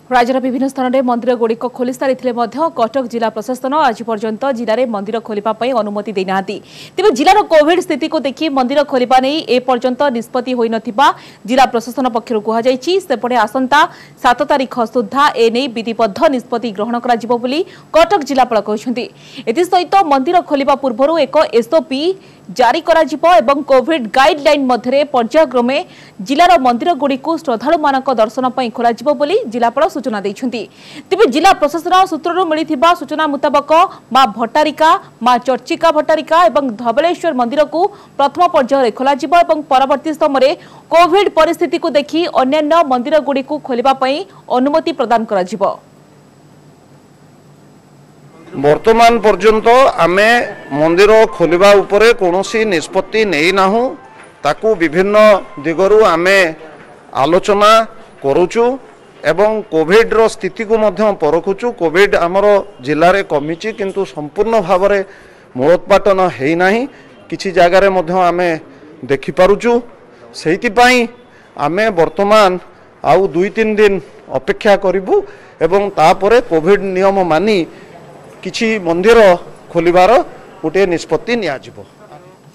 राज्यर विभिन्न स्थान में मंदिर गुड़िक खोली सारी कटक जिला प्रशासन आज पर्यंत जिले में मंदिर खोलने अनुमति देना तेज जिलार कोविड स्थिति को देखि मंदिर खोलने नहीं एपर्यंत निष्पत्ति हो नथिबा जिला प्रशासन पक्षर कहपटे आसंता 7 तारिख सुधा एने विधिबद्ध निष्पत्ति ग्रहण कर कटक जिलापाल कहते एसत मंदिर खोलने पूर्व एक एसओपी जारी एवं कोविड गाइडलाइन मध्य पर्यायक्रमे जिलार मंदिर गुड़ी श्रद्धालु मान दर्शन खोल जिलापाल सूचना देते तेज जिला प्रशासन सूत्र मिलता सूचना मुताबक मां भट्टारिका मां चर्चिका भट्टारिका और धबलेश्वर मंदिर को प्रथम पर्यायर खोल परवर्ती समय कोविड परिस्थिति को देखि अन्य मंदिर गुड़ी खोलने अनुमति प्रदान कर वर्तमान पर्यंत आमे मंदिर खोलिबा उपरे कोनोसी निष्पत्ति नहीं नाहु ताकू विभिन्न दिगरु आमे आलोचना करूचु एवं कोविड रो स्थिति को मध्य परखुचु। कोविड आमर जिले में कमिची किंतु संपूर्ण भाव में मूलोत्पाटन है नाही किछि जगार मध्य आमे देखि पारुचु। सेहिति पई आमे वर्तमान आउ 2-3 दिन अपेक्षा करिबु एवं तापरे कोविड नियम मानी किछि मंदिर खोलिबार गोटे निष्पत्ति नियाजिबो।